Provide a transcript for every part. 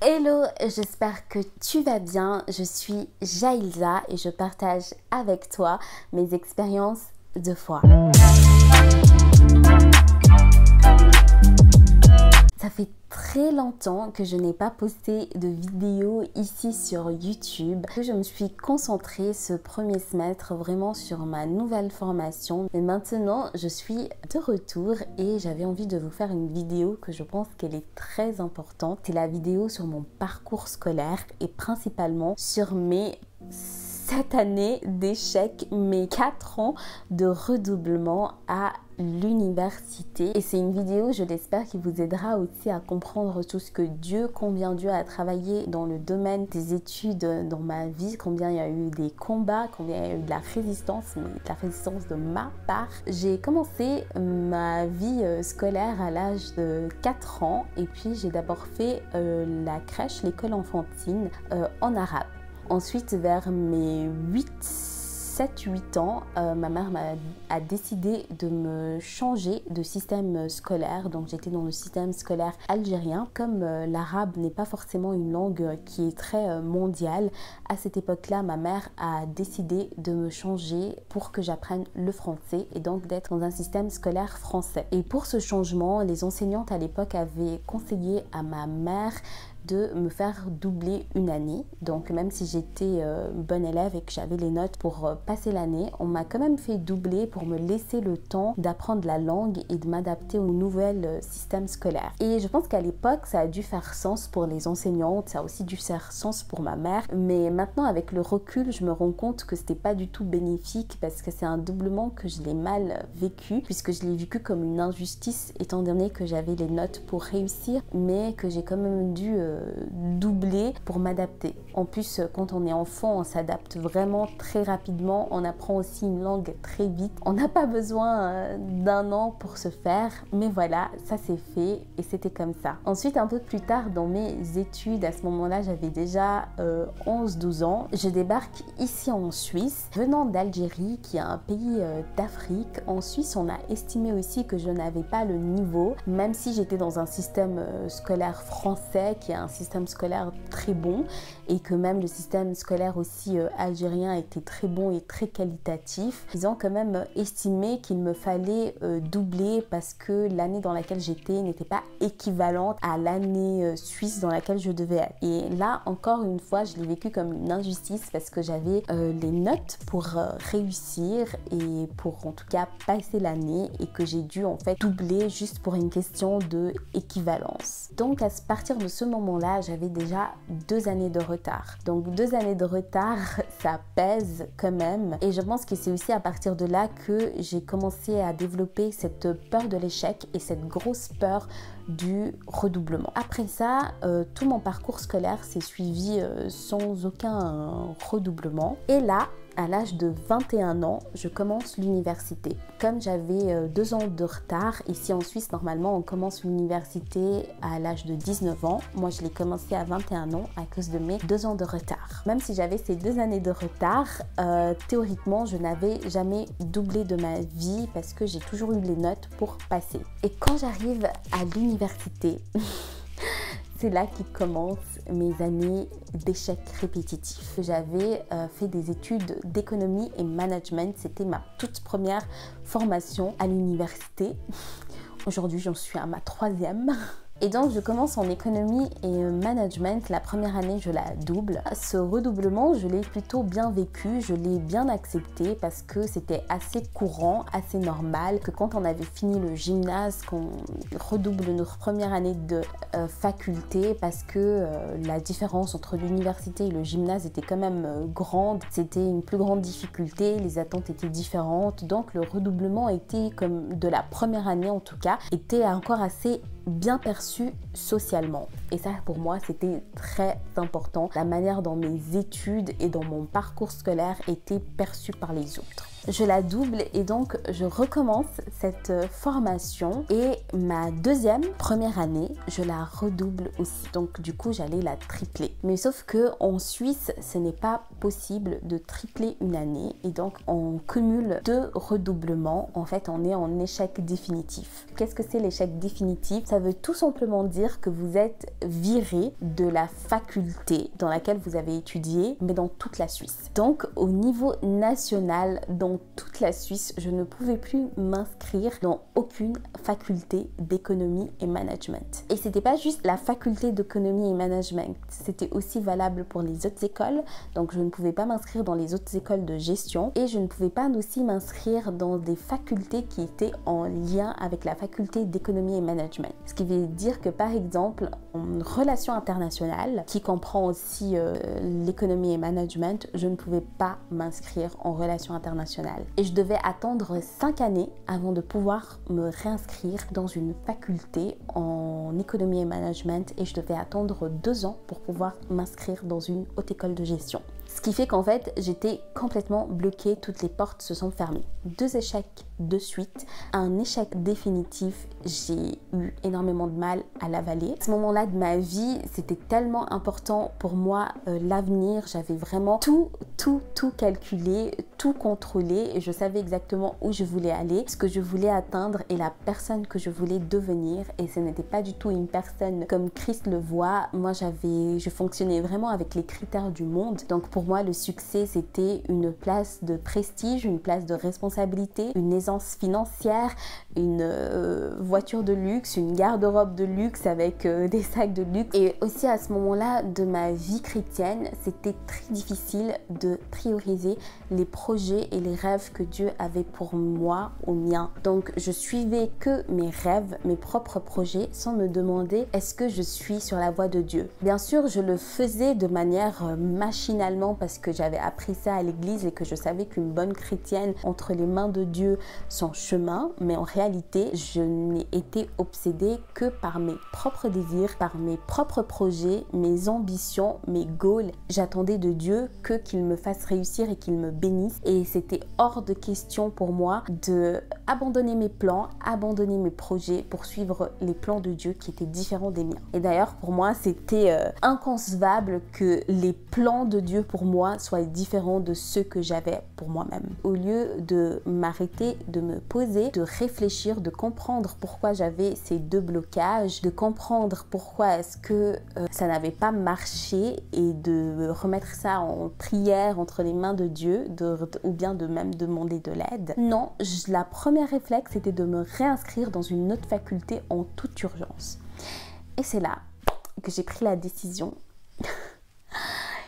Hello, j'espère que tu vas bien. Je suis Jaïlza et je partage avec toi mes expériences de foi. Ça fait très longtemps que je n'ai pas posté de vidéo ici sur YouTube. Je me suis concentrée ce premier semestre vraiment sur ma nouvelle formation. Mais maintenant, je suis de retour et j'avais envie de vous faire une vidéo que je pense qu'elle est très importante. C'est la vidéo sur mon parcours scolaire et principalement sur mes 7 années d'échec, mes 4 ans de redoublement à l'université. Et c'est une vidéo, je l'espère, qui vous aidera aussi à comprendre tout ce que combien Dieu a travaillé dans le domaine des études dans ma vie, combien il y a eu des combats, combien il y a eu de la résistance, mais de la résistance de ma part. J'ai commencé ma vie scolaire à l'âge de 4 ans et puis j'ai d'abord fait la crèche, l'école enfantine en arabe. Ensuite, vers mes 7-8 ans, ma mère a décidé de me changer de système scolaire. Donc j'étais dans le système scolaire algérien. Comme l'arabe n'est pas forcément une langue qui est très mondiale, à cette époque-là, ma mère a décidé de me changer pour que j'apprenne le français et donc d'être dans un système scolaire français. Et pour ce changement, les enseignantes à l'époque avaient conseillé à ma mère de me faire doubler une année. Donc même si j'étais bonne élève et que j'avais les notes pour passer l'année, on m'a quand même fait doubler pour me laisser le temps d'apprendre la langue et de m'adapter au nouvel système scolaire. Et je pense qu'à l'époque, ça a dû faire sens pour les enseignantes, ça a aussi dû faire sens pour ma mère. Mais maintenant, avec le recul, je me rends compte que c'était pas du tout bénéfique parce que c'est un doublement que je l'ai mal vécu, puisque je l'ai vécu comme une injustice étant donné que j'avais les notes pour réussir, mais que j'ai quand même dû doubler pour m'adapter. En plus, quand on est enfant, on s'adapte vraiment très rapidement. On apprend aussi une langue très vite. On n'a pas besoin d'un an pour se faire. Mais voilà, ça c'est fait et c'était comme ça. Ensuite, un peu plus tard dans mes études, à ce moment-là, j'avais déjà 11-12 ans. Je débarque ici en Suisse, venant d'Algérie, qui est un pays d'Afrique. En Suisse, on a estimé aussi que je n'avais pas le niveau, même si j'étais dans un système scolaire français, qui est un système scolaire très bon et que même le système scolaire aussi algérien était très bon et très qualitatif. Ils ont quand même estimé qu'il me fallait doubler parce que l'année dans laquelle j'étais n'était pas équivalente à l'année suisse dans laquelle je devais être. Et là, encore une fois, je l'ai vécu comme une injustice parce que j'avais les notes pour réussir et pour en tout cas passer l'année et que j'ai dû en fait doubler juste pour une question de équivalence. Donc à partir de ce moment-là, j'avais déjà 2 années de retard. Donc 2 années de retard, ça pèse quand même. Et je pense que c'est aussi à partir de là que j'ai commencé à développer cette peur de l'échec et cette grosse peur du redoublement. Après ça, tout mon parcours scolaire s'est suivi sans aucun redoublement. Et là, à l'âge de 21 ans, je commence l'université. Comme j'avais 2 ans de retard, ici en Suisse, normalement, on commence l'université à l'âge de 19 ans. Moi, je l'ai commencé à 21 ans à cause de mes 2 ans de retard. Même si j'avais ces 2 années de retard, théoriquement, je n'avais jamais doublé de ma vie parce que j'ai toujours eu les notes pour passer. Et quand j'arrive à l'université, c'est là qui commencent mes années d'échecs répétitifs. J'avais fait des études d'économie et management. C'était ma toute première formation à l'université. Aujourd'hui, j'en suis à ma 3e. Et donc, je commence en économie et management. La première année, je la double. Ce redoublement, je l'ai plutôt bien vécu, je l'ai bien accepté parce que c'était assez courant, assez normal que quand on avait fini le gymnase, qu'on redouble notre première année de faculté parce que la différence entre l'université et le gymnase était quand même grande. C'était une plus grande difficulté, les attentes étaient différentes. Donc, le redoublement était, comme de la première année en tout cas, était encore assez bien perçu socialement. Et ça, pour moi, c'était très important. La manière dont mes études et dans mon parcours scolaire étaient perçues par les autres. je la double et donc je recommence cette formation et ma première année, je la redouble aussi. Donc du coup, j'allais la tripler. Mais sauf que en Suisse, ce n'est pas possible de tripler une année et donc on cumule 2 redoublements. En fait, on est en échec définitif. Qu'est-ce que c'est l'échec définitif? Ça veut tout simplement dire que vous êtes viré de la faculté dans laquelle vous avez étudié, mais dans toute la Suisse. Donc au niveau national, dans toute la Suisse, je ne pouvais plus m'inscrire dans aucune faculté d'économie et management. Et c'était pas juste la faculté d'économie et management, c'était aussi valable pour les autres écoles. Donc je ne pouvais pas m'inscrire dans les autres écoles de gestion et je ne pouvais pas aussi m'inscrire dans des facultés qui étaient en lien avec la faculté d'économie et management. Ce qui veut dire que par exemple, en relations internationales, qui comprend aussi l'économie et management, je ne pouvais pas m'inscrire en relations internationales. Et je devais attendre 5 années avant de pouvoir me réinscrire dans une faculté en économie et management et je devais attendre 2 ans pour pouvoir m'inscrire dans une haute école de gestion. Ce qui fait qu'en fait, j'étais complètement bloquée, toutes les portes se sont fermées. 2 échecs de suite, un échec définitif, j'ai eu énormément de mal à l'avaler. À ce moment-là de ma vie, c'était tellement important pour moi, l'avenir, j'avais vraiment tout calculé, tout contrôlé et je savais exactement où je voulais aller, ce que je voulais atteindre et la personne que je voulais devenir et ce n'était pas du tout une personne comme Christ le voit. Moi, je fonctionnais vraiment avec les critères du monde. Donc pour moi, le succès, c'était une place de prestige, une place de responsabilité, une aisance financière, une voiture de luxe, une garde-robe de luxe avec des sacs de luxe. Et aussi à ce moment-là de ma vie chrétienne, c'était très difficile de prioriser les projets et les rêves que Dieu avait pour moi ou mien. Donc je suivais que mes rêves, mes propres projets sans me demander est-ce que je suis sur la voie de Dieu. Bien sûr, je le faisais de manière machinalement parce que j'avais appris ça à l'église et que je savais qu'une bonne chrétienne entre les mains de Dieu son chemin, mais en réalité je n'ai été obsédée que par mes propres désirs, par mes propres projets, mes ambitions, mes goals. J'attendais de Dieu qu'il me fasse réussir et qu'il me bénisse et c'était hors de question pour moi de abandonner mes plans, abandonner mes projets pour suivre les plans de Dieu qui étaient différents des miens. Et d'ailleurs pour moi c'était inconcevable que les plans de Dieu pour moi soient différents de ceux que j'avais pour moi-même. Au lieu de m'arrêter, de me poser, de réfléchir, de comprendre pourquoi j'avais ces 2 blocages, de comprendre pourquoi est-ce que ça n'avait pas marché et de remettre ça en prière entre les mains de Dieu ou bien de même demander de l'aide. Non, la première réflexe c'était de me réinscrire dans une autre faculté en toute urgence. Et c'est là que j'ai pris la décision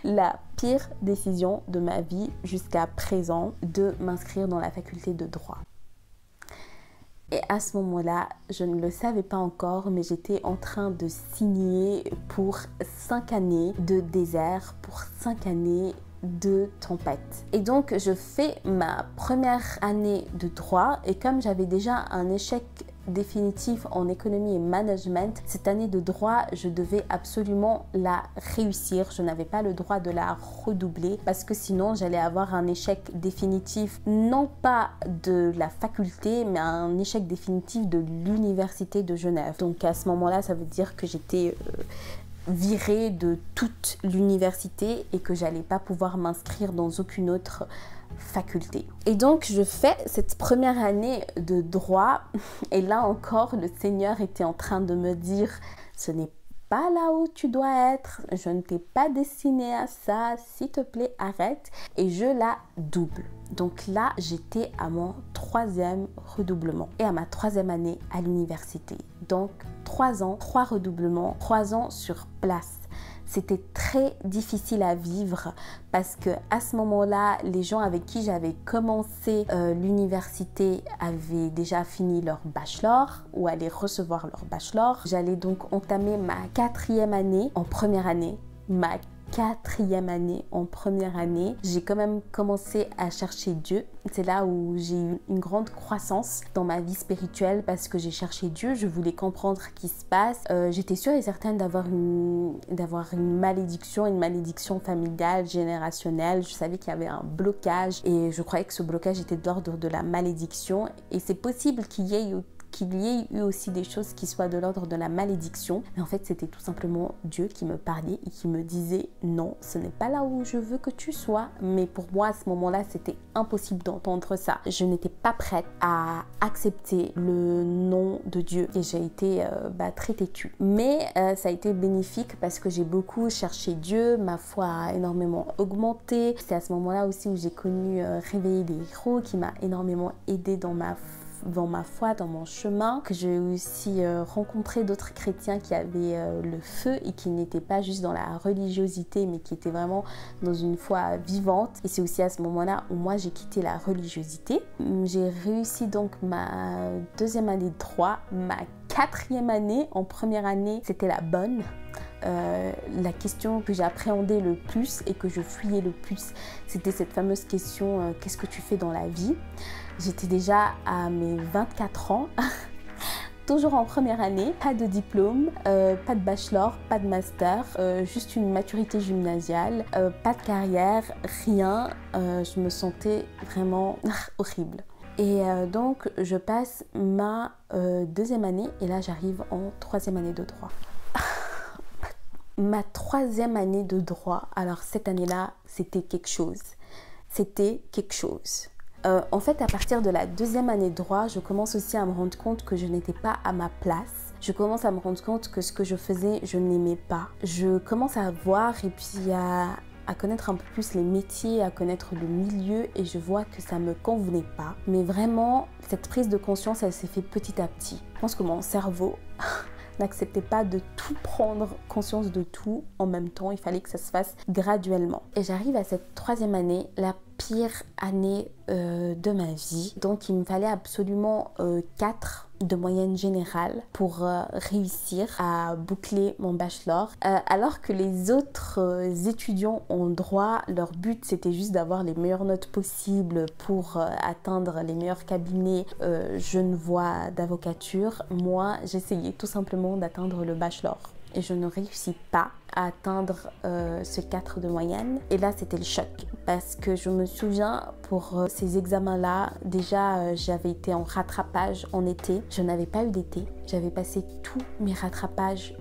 la pire décision de ma vie jusqu'à présent de m'inscrire dans la faculté de droit. Et à ce moment-là, je ne le savais pas encore, mais j'étais en train de signer pour 5 années de désert, pour 5 années de tempête. Et donc, je fais ma première année de droit et comme j'avais déjà un échec définitif en économie et management, cette année de droit, je devais absolument la réussir. Je n'avais pas le droit de la redoubler parce que sinon j'allais avoir un échec définitif, non pas de la faculté, mais un échec définitif de l'université de Genève. Donc à ce moment-là, ça veut dire que j'étais virée de toute l'université et que j'allais pas pouvoir m'inscrire dans aucune autre faculté. Et donc je fais cette première année de droit et là encore le Seigneur était en train de me dire ce n'est pas là où tu dois être, je ne t'ai pas destiné à ça, s'il te plaît arrête, et je la double. Donc là j'étais à mon 3e redoublement et à ma 3e année à l'université. Donc 3 ans, 3 redoublements, 3 ans sur place. C'était très difficile à vivre parce que à ce moment-là, les gens avec qui j'avais commencé l'université avaient déjà fini leur bachelor ou allaient recevoir leur bachelor. J'allais donc entamer ma 4e année en première année. Ma 4e année, en première année, j'ai quand même commencé à chercher Dieu. C'est là où j'ai eu une grande croissance dans ma vie spirituelle parce que j'ai cherché Dieu, je voulais comprendre ce qui se passe. J'étais sûre et certaine d'avoir une malédiction familiale, générationnelle. Je savais qu'il y avait un blocage et je croyais que ce blocage était de l'ordre de la malédiction. Et c'est possible qu'il y ait eu aussi des choses qui soient de l'ordre de la malédiction, mais en fait c'était tout simplement Dieu qui me parlait et qui me disait non, ce n'est pas là où je veux que tu sois. Mais pour moi à ce moment-là c'était impossible d'entendre ça. Je n'étais pas prête à accepter le non de Dieu et j'ai été très têtue, mais ça a été bénéfique parce que j'ai beaucoup cherché Dieu, ma foi a énormément augmenté. C'est à ce moment-là aussi où j'ai connu Réveiller les héros qui m'a énormément aidée dans ma foi, dans mon chemin, que j'ai aussi rencontré d'autres chrétiens qui avaient le feu et qui n'étaient pas juste dans la religiosité mais qui étaient vraiment dans une foi vivante. Et c'est aussi à ce moment-là où moi j'ai quitté la religiosité. J'ai réussi donc ma 2e année de droit, ma 4e année. En première année c'était la bonne. La question que j'appréhendais le plus et que je fuyais le plus, c'était cette fameuse question qu'est-ce que tu fais dans la vie? J'étais déjà à mes 24 ans, toujours en première année, pas de diplôme, pas de bachelor, pas de master, juste une maturité gymnasiale, pas de carrière, rien. Je me sentais vraiment horrible. Et donc je passe ma 2e année et là j'arrive en 3e année de droit. Ma 3e année de droit, alors cette année-là, c'était quelque chose. C'était quelque chose. En fait, à partir de la 2e année de droit, je commence aussi à me rendre compte que je n'étais pas à ma place. Je commence à me rendre compte que ce que je faisais, je n'aimais pas. Je commence à voir et puis à connaître un peu plus les métiers, à connaître le milieu et je vois que ça me convenait pas. Mais vraiment, cette prise de conscience, elle s'est fait petit à petit. Je pense que mon cerveau n'acceptait pas de tout prendre conscience de tout en même temps. Il fallait que ça se fasse graduellement. Et j'arrive à cette 3e année, la pire année de ma vie. Donc il me fallait absolument 4 de moyenne générale pour réussir à boucler mon bachelor. Alors que les autres étudiants en droit, leur but c'était juste d'avoir les meilleures notes possibles pour atteindre les meilleurs cabinets genevois d'avocature. Moi, j'essayais tout simplement d'atteindre le bachelor. Et je ne réussis pas à atteindre ce 4 de moyenne. Et là, c'était le choc. Parce que je me souviens, pour ces examens-là, déjà, j'avais été en rattrapage en été. Je n'avais pas eu d'été. J'avais passé tous mes rattrapages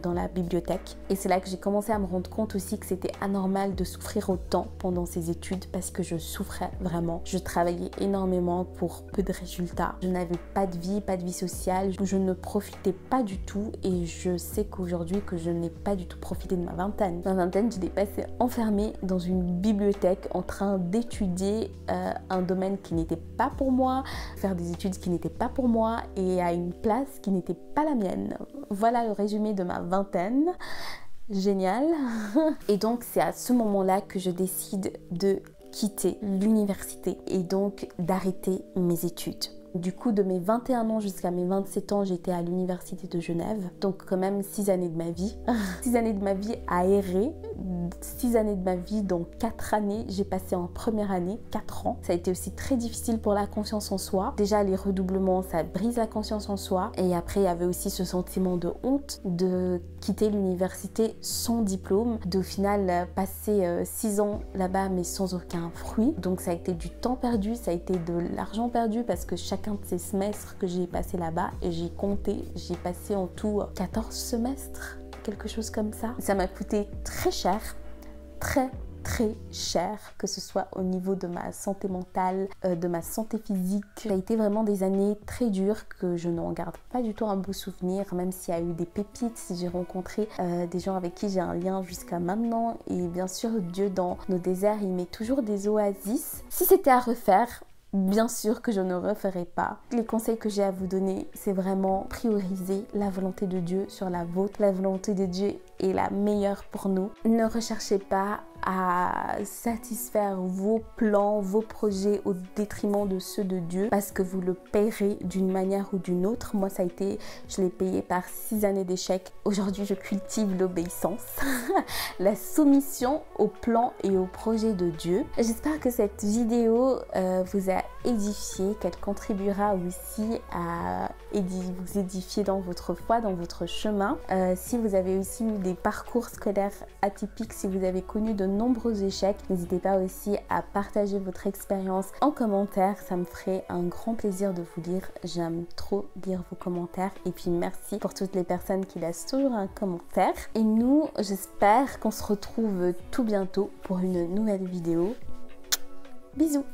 dans la bibliothèque. Et c'est là que j'ai commencé à me rendre compte aussi que c'était anormal de souffrir autant pendant ces études parce que je souffrais vraiment. Je travaillais énormément pour peu de résultats. Je n'avais pas de vie sociale. Je ne profitais pas du tout et je sais qu'aujourd'hui que je n'ai pas du tout profité de ma vingtaine. Ma vingtaine, je l'ai passée enfermée dans une bibliothèque en train d'étudier un domaine qui n'était pas pour moi, faire des études qui n'étaient pas pour moi et à une place qui n'était pas la mienne. Voilà le résumé de ma vingtaine. Génial. Et donc c'est à ce moment-là que je décide de quitter l'université et donc d'arrêter mes études. Du coup, de mes 21 ans jusqu'à mes 27 ans, j'étais à l'université de Genève. Donc quand même 6 années de ma vie. 6 années de ma vie à errer. 6 années de ma vie, dont 4 années, j'ai passé en première année, 4 ans. Ça a été aussi très difficile pour la confiance en soi. Déjà, les redoublements, ça brise la confiance en soi. Et après, il y avait aussi ce sentiment de honte de quitter l'université sans diplôme. D'au final, passer 6 ans là-bas, mais sans aucun fruit. Donc ça a été du temps perdu, ça a été de l'argent perdu parce que chacun de ces semestres que j'ai passé là-bas, et j'ai compté, j'ai passé en tout 14 semestres, quelque chose comme ça. Ça m'a coûté très cher, très cher, que ce soit au niveau de ma santé mentale, de ma santé physique. Ça a été vraiment des années très dures que je n'en garde pas du tout un beau souvenir, même s'il y a eu des pépites, j'ai rencontré des gens avec qui j'ai un lien jusqu'à maintenant. Et bien sûr, Dieu dans nos déserts, il met toujours des oasis. Si c'était à refaire, bien sûr que je ne referai pas. Les conseils que j'ai à vous donner, c'est vraiment prioriser la volonté de Dieu sur la vôtre. La volonté de Dieu est la meilleure pour nous. Ne recherchez pas à satisfaire vos plans, vos projets au détriment de ceux de Dieu, parce que vous le paierez d'une manière ou d'une autre. Moi, ça a été, je l'ai payé par 6 années d'échecs. Aujourd'hui, je cultive l'obéissance, la soumission aux plans et aux projets de Dieu. J'espère que cette vidéo vous a édifié, qu'elle contribuera aussi à vous édifier dans votre foi, dans votre chemin. Si vous avez aussi eu des parcours scolaires atypiques, si vous avez connu de nombreux échecs, n'hésitez pas aussi à partager votre expérience en commentaire. Ça me ferait un grand plaisir de vous lire. J'aime trop lire vos commentaires. Et puis merci pour toutes les personnes qui laissent toujours un commentaire. Et nous, j'espère qu'on se retrouve tout bientôt pour une nouvelle vidéo. Bisous!